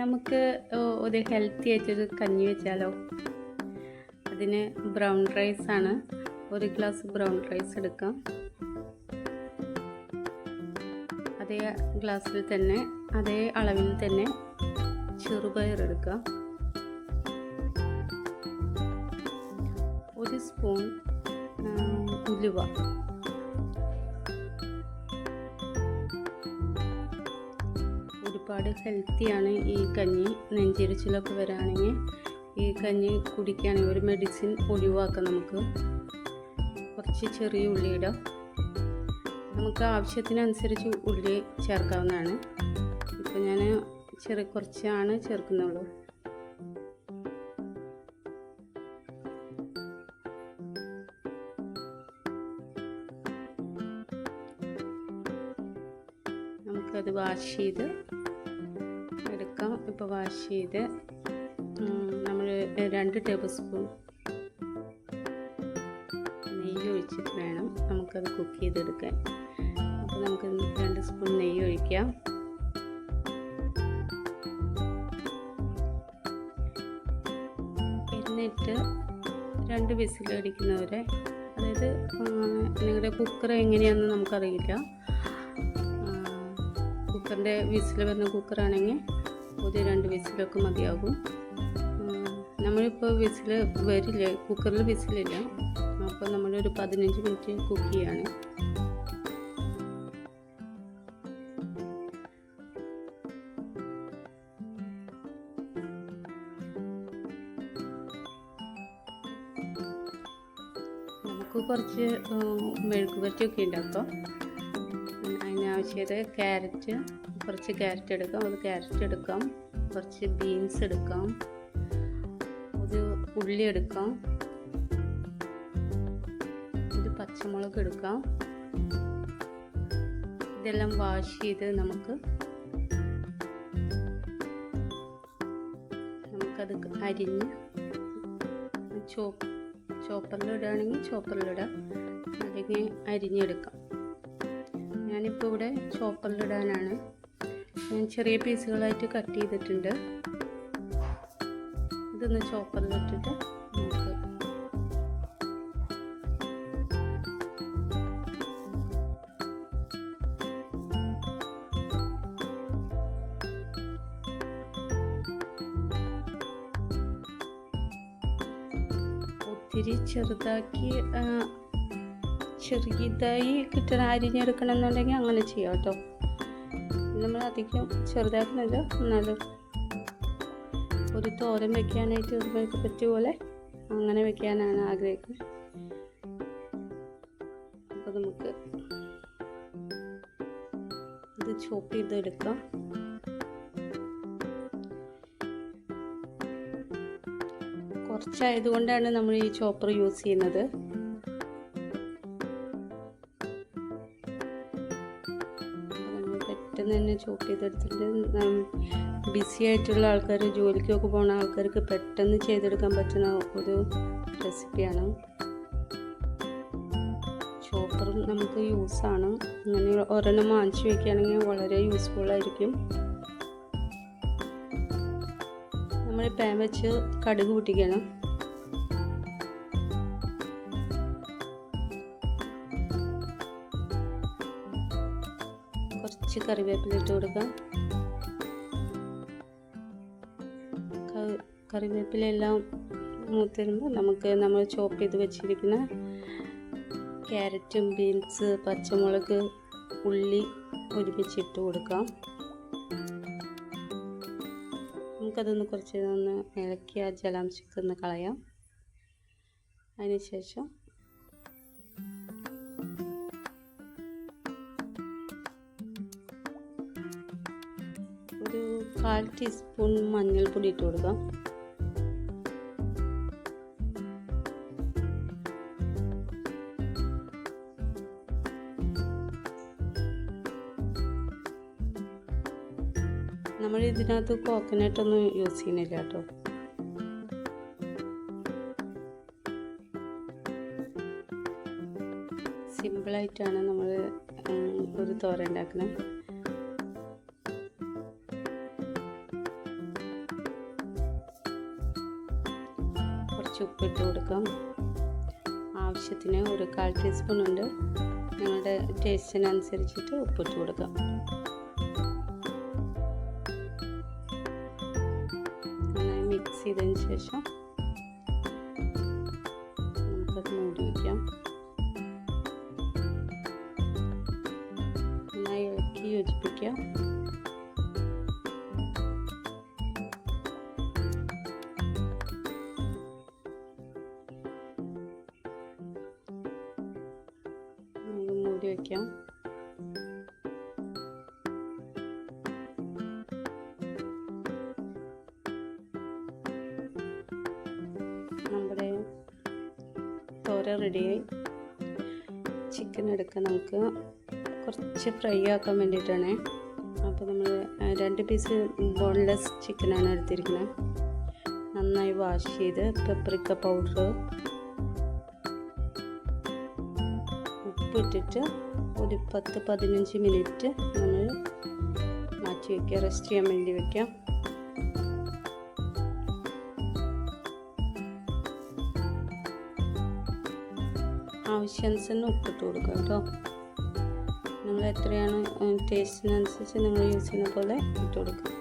നമുക്ക് ഒരു ഹെൽത്തി ആയിട്ടൊരു കഞ്ഞി വെച്ചാലോ. അതിന് ബ്രൗൺ റൈസാണ്. 1 ഗ്ലാസ് ബ്രൗൺ റൈസ് എടുക്കാം. അതേ ഗ്ലാസ്സിൽ തന്നെ അതേ അളവിൽ തന്നെ ചെറുപയർ എടുക്കുക. 1 സ്പൂൺ ഉലുവ, ഒരുപാട് ഹെൽത്തിയാണ് ഈ കഞ്ഞി. നെഞ്ചെരിച്ചിലൊക്കെ വരാണെങ്കിൽ ഈ കഞ്ഞി കുടിക്കുകയാണെങ്കിൽ ഒരു മെഡിസിൻ ഒഴിവാക്കാം. നമുക്ക് കുറച്ച് ചെറിയ ഉള്ളി ഇടാം. നമുക്ക് ആവശ്യത്തിനനുസരിച്ച് ഉള്ളി ചേർക്കാവുന്നതാണ്. ഇപ്പോൾ ഞാൻ കുറച്ചാണ് ചേർക്കുന്നുള്ളൂ. നമുക്കത് വാഷ് ചെയ്ത് എടുക്കാം. ഇപ്പോൾ വാഷ് ചെയ്ത് നമ്മൾ 2 ടേബിൾ സ്പൂൺ നെയ്യ് ഒഴിച്ചിട്ട് വേണം നമുക്കത് കുക്ക് ചെയ്തെടുക്കാൻ. അപ്പോൾ നമുക്ക് 2 സ്പൂൺ നെയ്യ് ഒഴിക്കാം. എന്നിട്ട് 2 വിസിൽ അടിക്കുന്നവരെ, അതായത് നിങ്ങളുടെ കുക്കർ എങ്ങനെയാണെന്ന് നമുക്കറിയില്ല. കുക്കറിൻ്റെ വിസിൽ വരുന്ന കുക്കറാണെങ്കിൽ ഒരു 2 വിസിലൊക്കെ മതിയാകും. നമ്മളിപ്പോൾ വിസിൽ വരില്ല, കുക്കറിൽ വിസിലില്ല. അപ്പോൾ നമ്മളൊരു 15 മിനിറ്റ് കുക്ക് ചെയ്യാണ്. നമുക്ക് കുറച്ച് മെഴുക്കുപുരട്ടിയൊക്കെ ഉണ്ടാക്കാം. അതിനാവശ്യമായത് കുറച്ച് ക്യാരറ്റ് എടുക്കാം. 1 ക്യാരറ്റ് എടുക്കാം. കുറച്ച് ബീൻസ് എടുക്കാം. 1 ഉള്ളി എടുക്കാം. 1 പച്ചമുളക് എടുക്കാം. ഇതെല്ലാം വാഷ് ചെയ്ത് നമുക്കത് അരിഞ്ഞ് ചോപ്പറിലിടുകയാണെങ്കിൽ ചോപ്പറിലിടാം, അല്ലെങ്കിൽ അരിഞ്ഞെടുക്കാം. ഞാനിപ്പോൾ ഇവിടെ ചോപ്പറിലിടാനാണ്. ഞാൻ ചെറിയ പീസുകളായിട്ട് കട്ട് ചെയ്തിട്ടുണ്ട്. ഇതൊന്ന് ചോപ്പറിലിട്ടിട്ട് നമുക്ക് ഒത്തിരി ചെറുതായി അരിഞ്ഞെടുക്കണം എന്നുണ്ടെങ്കിൽ അങ്ങനെ ചെയ്യാം കേട്ടോ. നമ്മൾ അധികം ചെറുതാക്കുന്നില്ല, എന്നാലും ഒരു തോരൻ വെക്കാനായിട്ട് നമുക്ക് പറ്റിയ പോലെ അങ്ങനെ വെക്കാനാണ് ആഗ്രഹിക്കുന്നത്. അപ്പോൾ നമുക്ക് ഇത് ചോപ്പ് ചെയ്തെടുക്കാം. കുറച്ചായതുകൊണ്ടാണ് നമ്മൾ ഈ ചോപ്പർ യൂസ് ചെയ്യുന്നത്. പെട്ടെന്ന് തന്നെ ചോപ്പ് ചെയ്തെടുത്തിട്ട് ബിസി ആയിട്ടുള്ള ആൾക്കാർ, ജോലിക്കൊക്കെ പോകുന്ന ആൾക്കാർക്ക് പെട്ടെന്ന് ചെയ്തെടുക്കാൻ പറ്റുന്ന ഒരു റെസിപ്പിയാണ്. ചോപ്പറും നമുക്ക് യൂസാണ്. അങ്ങനെ ഒരെണ്ണം വാങ്ങിച്ച് വയ്ക്കുകയാണെങ്കിൽ വളരെ യൂസ്ഫുൾ ആയിരിക്കും. നമ്മൾ പാൻ വെച്ച് കടുക് പൊട്ടിക്കണം. കുറച്ച് കറിവേപ്പില ഇട്ട് കൊടുക്കാം. കറിവേപ്പില എല്ലാം മൂത്തിരുമ്പോൾ നമ്മൾ ചോപ്പ് ചെയ്ത് വെച്ചിരിക്കുന്ന ക്യാരറ്റും ബീൻസ് പച്ചമുളക് ഉള്ളി ഒരുമിച്ചിട്ട് കൊടുക്കാം. നമുക്കതൊന്ന് കുറച്ച് ഇളക്കി ആ ജലാംശമൊക്കെ ഒന്ന് കളയാം. അതിനുശേഷം ഒരു 1/4 ടീസ്പൂൺ മഞ്ഞൾപ്പൊടി ഇട്ട് കൊടുക്കാം. നമ്മൾ ഇതിനകത്ത് കോക്കനട്ടൊന്നും യൂസ് ചെയ്യുന്നില്ല കേട്ടോ. സിമ്പിളായിട്ടാണ് നമ്മൾ ഒരു തോരൻ ഉണ്ടാക്കുന്നത്. ഉപ്പിട്ട് കൊടുക്കാം. ആവശ്യത്തിന് ഒരു 1/4 ടീസ്പൂൺ ഉണ്ട്. നിങ്ങളുടെ ടേസ്റ്റിനനുസരിച്ചിട്ട് ഉപ്പിട്ട് കൊടുക്കാം. നന്നായി മിക്സ് ചെയ്തതിന് ശേഷം നമുക്കത് മൂടി വയ്ക്കാം. നന്നായി ഇളക്കി യോജിപ്പിക്കാം. മൂടി വയ്ക്കാം. നമ്മുടെ തോരൻ റെഡിയായി. ചിക്കൻ എടുക്കാം. നമുക്ക് കുറച്ച് ഫ്രൈ ആക്കാൻ വേണ്ടിയിട്ടാണ്. അപ്പോൾ നമ്മൾ 2 പീസ് ബോൺലെസ് ചിക്കനാണ് എടുത്തിരിക്കുന്നത്. നന്നായി വാഷ് ചെയ്ത് പെപ്പറിക്ക പൗഡർ ഉപ്പിട്ടിട്ട് ഒരു 10-15 മിനിറ്റ് നമ്മൾ മാറ്റി വയ്ക്കുക. റെസ്റ്റ് ചെയ്യാൻ വേണ്ടി വയ്ക്കാം. ആവശ്യാനുസരണം ഉപ്പിട്ട് കൊടുക്കുക കേട്ടോ. നിങ്ങൾ എത്രയാണ് ടേസ്റ്റിനനുസരിച്ച് നിങ്ങൾ യൂസ് ചെയ്യുന്ന പോലെ ഇട്ട് കൊടുക്കുക.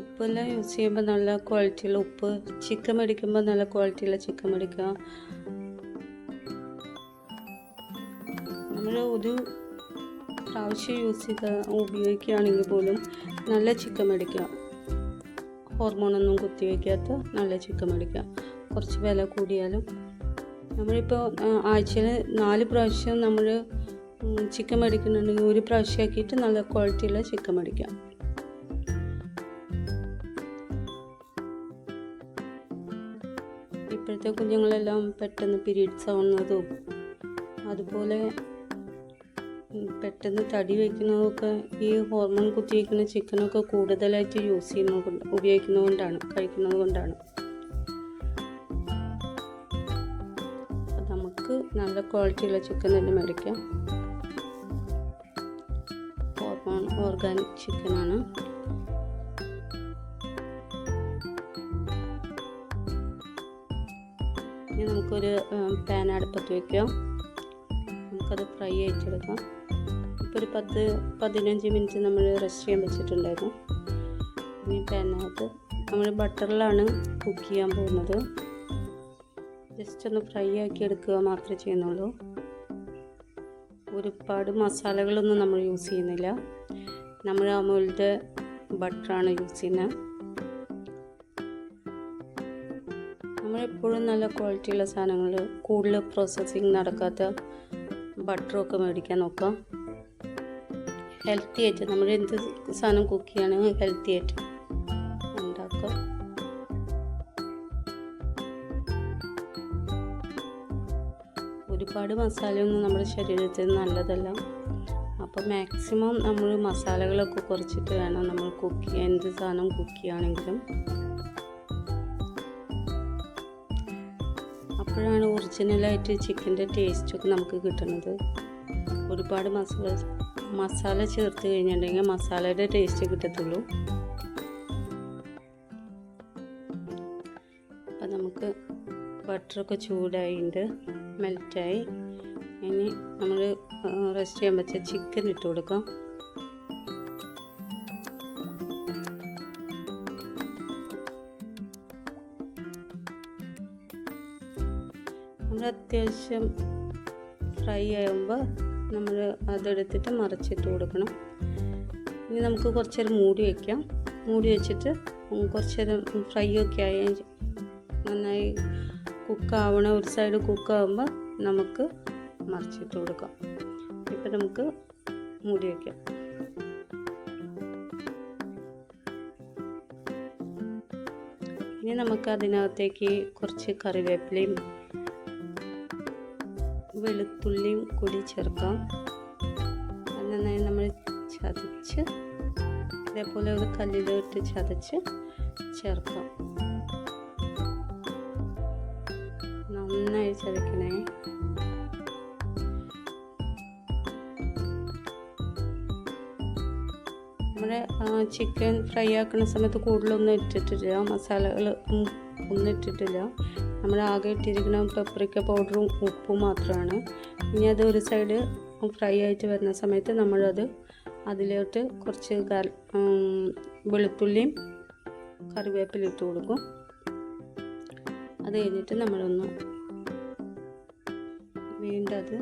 ഉപ്പെല്ലാം യൂസ് ചെയ്യുമ്പോൾ നല്ല ക്വാളിറ്റിയുള്ള ഉപ്പ്, ചിക്കൻ മേടിക്കുമ്പോൾ നല്ല ക്വാളിറ്റിയുള്ള ചിക്കൻ മേടിക്കുക. നമ്മൾ ഒരു പ്രാവശ്യം യൂസ് ചെയ്ത് ഉപയോഗിക്കുകയാണെങ്കിൽ പോലും നല്ല ചിക്കൻ മേടിക്കുക. ഹോർമോണൊന്നും കുത്തിവയ്ക്കാത്ത നല്ല ചിക്കൻ മേടിക്കുക. കുറച്ച് വില കൂടിയാലും നമ്മളിപ്പോൾ ആഴ്ചയിൽ 4 പ്രാവശ്യം നമ്മൾ ചിക്കൻ മേടിക്കുന്നുണ്ടെങ്കിൽ 1 പ്രാവശ്യം ആക്കിയിട്ട് നല്ല ക്വാളിറ്റിയുള്ള ചിക്കൻ മേടിക്കാം. ഇപ്പോഴത്തെ കുഞ്ഞുങ്ങളെല്ലാം പെട്ടെന്ന് പീരീഡ്സ് ആവുന്നതും അതുപോലെ പെട്ടെന്ന് തടി വയ്ക്കുന്നതൊക്കെ ഈ ഹോർമോൺ കുത്തിവയ്ക്കുന്ന ചിക്കനൊക്കെ കൂടുതലായിട്ട് ഉപയോഗിക്കുന്നതുകൊണ്ടാണ്, കഴിക്കുന്നത് കൊണ്ടാണ്. നമുക്ക് നല്ല ക്വാളിറ്റിയുള്ള ചിക്കൻ തന്നെ മേടിക്കാം. ഓർഗാനിക് ചിക്കനാണ്. ഇനി നമുക്കൊരു പാൻ അടുപ്പത്ത് വയ്ക്കാം. നമുക്കത് ഫ്രൈ ആയിട്ടെടുക്കാം. ഇപ്പോൾ ഒരു 10-15 മിനിറ്റ് നമ്മൾ റെസ്റ്റ് ചെയ്യാൻ വെച്ചിട്ടുണ്ടായിരുന്നു. ഇനി പാനകത്ത് നമ്മൾ ബട്ടറിലാണ് കുക്ക് ചെയ്യാൻ പോകുന്നത്. ജസ്റ്റ് ഒന്ന് ഫ്രൈ ആക്കി എടുക്കുക മാത്രമേ ചെയ്യുന്നുള്ളൂ. ഒരുപാട് മസാലകളൊന്നും നമ്മൾ യൂസ് ചെയ്യുന്നില്ല. നമ്മൾ അമൂലിൻ്റെ ബട്ടറാണ് യൂസ് ചെയ്യുന്നത്. നമ്മളെപ്പോഴും നല്ല ക്വാളിറ്റിയുള്ള സാധനങ്ങൾ, കൂടുതൽ പ്രോസസ്സിങ് നടക്കാത്ത ബട്ടറൊക്കെ മേടിക്കാൻ നോക്കാം. ഹെൽത്തി ആയിട്ട് നമ്മൾ എന്ത് സാധനം കുക്ക് ചെയ്യുകയാണെങ്കിൽ ഹെൽത്തി ആയിട്ട് ഉണ്ടാക്കുക. ഒരുപാട് മസാലയൊന്നും നമ്മുടെ ശരീരത്തിന് നല്ലതല്ല. അപ്പോൾ മാക്സിമം നമ്മൾ മസാലകളൊക്കെ കുറച്ചിട്ട് വേണം നമ്മൾ കുക്ക് ചെയ്യാൻ. എന്ത് സാധനം കുക്ക് ചെയ്യുകയാണെങ്കിലും അപ്പോഴാണ് ഒറിജിനലായിട്ട് ചിക്കൻ്റെ ടേസ്റ്റൊക്കെ നമുക്ക് കിട്ടുന്നത്. ഒരുപാട് മസാല ചേർത്ത് കഴിഞ്ഞിട്ടുണ്ടെങ്കിൽ മസാലയുടെ ടേസ്റ്റ് കിട്ടത്തുള്ളൂ. അപ്പം നമുക്ക് ബട്ടറൊക്കെ ചൂടായിട്ട് മെൽറ്റായി. ഇനി നമ്മൾ റെസ്റ്റ് ചെയ്യാൻ വെച്ച ചിക്കൻ ഇട്ട് കൊടുക്കാം. നമ്മൾ അത്യാവശ്യം ഫ്രൈ ആകുമ്പോൾ നമ്മൾ അതെടുത്തിട്ട് മറിച്ചിട്ട് കൊടുക്കണം. ഇനി നമുക്ക് കുറച്ച് നേരം മൂടി വയ്ക്കാം. മൂടി വെച്ചിട്ട് കുറച്ച് നേരം ഫ്രൈ ഒക്കെ ആയി നന്നായി കുക്കാവണ, ഒരു സൈഡ് കുക്കാവുമ്പോൾ നമുക്ക് മറിച്ചിട്ട് കൊടുക്കാം. ഇപ്പം നമുക്ക് മൂടി വയ്ക്കാം. ഇനി നമുക്ക് അതിനകത്തേക്ക് കുറച്ച് കറിവേപ്പിലയും വെളുത്തുള്ളിയും കൂടി ചേർക്കാം. അത് നന്നായി നമ്മൾ ചതച്ച് ഇതേപോലെ ഒരു കല്ലിലിട്ട് ചതച്ച് ചേർക്കാം. നന്നായി ചതക്കണേ. നമ്മൾ നമ്മുടെ ചിക്കൻ ഫ്രൈ ആക്കുന്ന സമയത്ത് കൂടുതലൊന്നും ഇട്ടിട്ടില്ല, മസാലകൾ ഒന്നും ഇട്ടിട്ടില്ല. നമ്മൾ ആകെ ഇട്ടിരിക്കുന്ന പെപ്പറിക്ക പൗഡറും ഉപ്പും മാത്രമാണ്. ഇനി അത് ഒരു സൈഡ് ഫ്രൈ ആയിട്ട് വരുന്ന സമയത്ത് നമ്മളത് അതിലോട്ട് കുറച്ച് വെളുത്തുള്ളിയും കറിവേപ്പില ഇട്ട് കൊടുക്കും. അത് കഴിഞ്ഞിട്ട് നമ്മളൊന്ന് വീണ്ടും അത്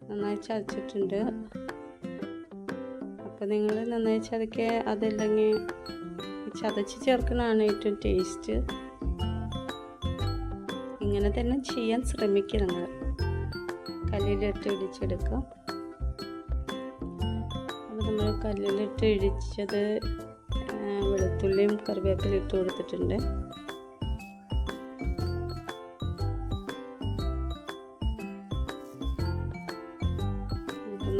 നന്നായി ചതച്ചിട്ടുണ്ട്. അപ്പോൾ നിങ്ങൾ നന്നായി ചതയ്ക്കുക, അതല്ലെങ്കിൽ ചതച്ച് ചേർക്കുന്നതാണ് ഏറ്റവും ടേസ്റ്റ്. ഇങ്ങനെ തന്നെ ചെയ്യാൻ ശ്രമിക്കുക. നിങ്ങൾ കല്ലിലിട്ട് ഇടിച്ചെടുക്കുക. അപ്പോൾ നമ്മൾ കല്ലിലിട്ട് ഇടിച്ചത് വെളുത്തുള്ളിയും കറിവേപ്പിലയും ഇട്ട് കൊടുത്തിട്ടുണ്ട്.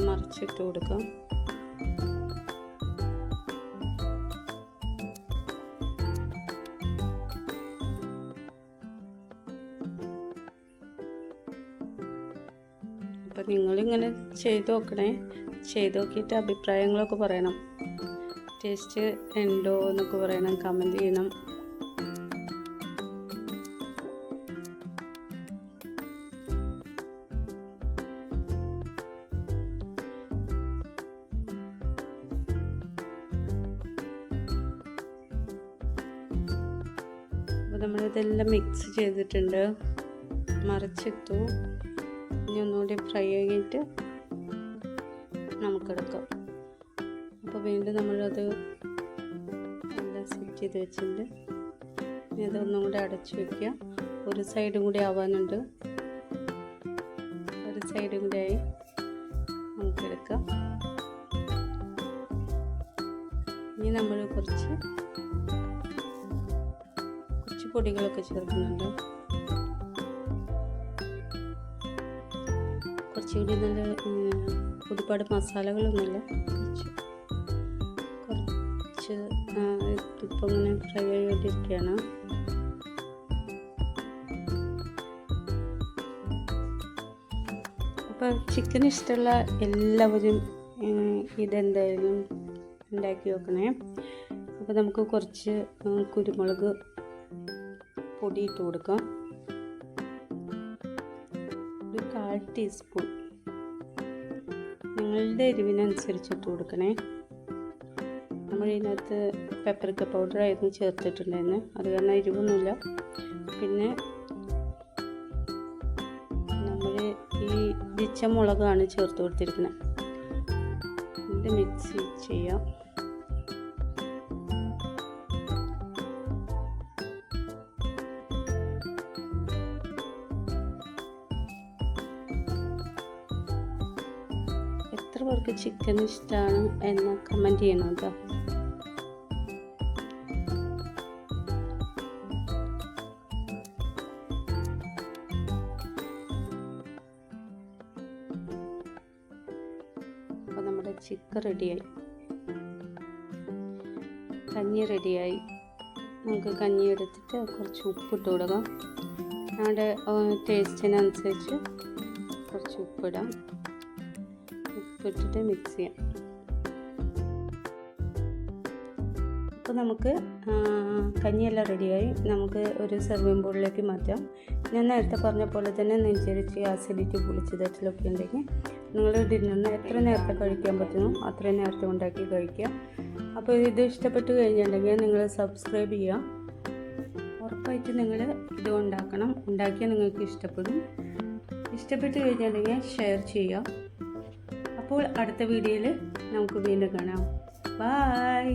മറിച്ചിട്ട് കൊടുക്കാം. അപ്പം നിങ്ങളിങ്ങനെ ചെയ്ത് നോക്കണേ. ചെയ്ത് നോക്കിയിട്ട് അഭിപ്രായങ്ങളൊക്കെ പറയണം. ടേസ്റ്റ് ഉണ്ടോ എന്നൊക്കെ പറയണം, കമൻറ്റ് ചെയ്യണം. അപ്പോൾ നമ്മളിതെല്ലാം മിക്സ് ചെയ്തിട്ടുണ്ട്, മറിച്ചിട്ടു. ഇനി ഒന്നുകൂടി ഫ്രൈ ആക്കിയിട്ട് നമുക്കെടുക്കാം. അപ്പോൾ വീണ്ടും നമ്മളത് എല്ലാം സെറ്റ് ചെയ്ത് വെച്ചിട്ടുണ്ട്. ഇനി അതൊന്നും കൂടി അടച്ചു വയ്ക്കുക. ഒരു സൈഡും കൂടി ആവാനുണ്ട്. ഒരു സൈഡും കൂടി ആയി നമുക്കെടുക്കാം. ഇനി നമ്മൾ കുറച്ച് പൊടികളൊക്കെ ചേർക്കുന്നുണ്ട്. കുറച്ചുകൂടി നല്ല ഒരുപാട് മസാലകളൊന്നുമില്ല, കുറച്ച് ഇപ്പം ഇങ്ങനെ ഫ്രൈ ആയിട്ടിരിക്കുകയാണ്. അപ്പോൾ ചിക്കൻ ഇഷ്ടമുള്ള എല്ലാവരും ഇതെന്തായാലും ഉണ്ടാക്കി വെക്കണേ. അപ്പോൾ നമുക്ക് കുറച്ച് കുരുമുളക് പൊടി ഇട്ട് കൊടുക്കാം. ഒരു 1/4 ടീസ്പൂൺ, നിങ്ങളുടെ എരിവിനനുസരിച്ച് ഇട്ട് കൊടുക്കണേ. നമ്മൾ ഇതിനകത്ത് പെപ്പറിക്ക പൗഡർ ആയിരുന്നു ചേർത്തിട്ടുണ്ടായിരുന്നു, അത് കാരണം എരിവൊന്നുമില്ല. പിന്നെ നമ്മൾ ഈ ഇടിച്ച മുളകാണ് ചേർത്ത് കൊടുത്തിരിക്കുന്നത്. ഇത് മിക്സ് ചെയ്യാം. എത്ര പേർക്ക് ചിക്കൻ ഇഷ്ടമാണ് എന്ന് കമൻറ്റ് ചെയ്യണം കേട്ടോ. അപ്പോൾ നമ്മുടെ ചിക്കൻ റെഡിയായി, കഞ്ഞി റെഡിയായി. നമുക്ക് കഞ്ഞി എടുത്തിട്ട് കുറച്ച് ഉപ്പിട്ട് കൊടുക്കാം. നമ്മുടെ ടേസ്റ്റിനനുസരിച്ച് കുറച്ച് ഉപ്പിടാം. ഉപ്പിട്ടിട്ട് മിക്സ് ചെയ്യാം. അപ്പോൾ നമുക്ക് കഞ്ഞിയെല്ലാം റെഡിയായി. നമുക്ക് ഒരു സെർവിങ് ബോളിലേക്ക് മാറ്റാം. ഞാൻ നേരത്തെ പറഞ്ഞ പോലെ തന്നെ നെഞ്ചരിച്ച് ആസിഡിറ്റി പുളിച്ചതൊക്കെ ഉണ്ടെങ്കിൽ നിങ്ങൾ ഡിന്നറിന് എത്ര നേരത്തെ കഴിക്കാൻ പറ്റുന്നു അത്രയും നേരത്തെ ഉണ്ടാക്കി കഴിക്കുക. അപ്പോൾ ഇത് ഇഷ്ടപ്പെട്ട് കഴിഞ്ഞിട്ടുണ്ടെങ്കിൽ നിങ്ങൾ സബ്സ്ക്രൈബ് ചെയ്യുക. ഉറപ്പായിട്ട് നിങ്ങൾ ഇത് ഉണ്ടാക്കണം. ഉണ്ടാക്കിയാൽ നിങ്ങൾക്ക് ഇഷ്ടപ്പെടും. ഇഷ്ടപ്പെട്ട് കഴിഞ്ഞിട്ടുണ്ടെങ്കിൽ ഷെയർ ചെയ്യുക. അപ്പോൾ അടുത്ത വീഡിയോയിൽ നമുക്ക് വീണ്ടും കാണാം. ബൈ.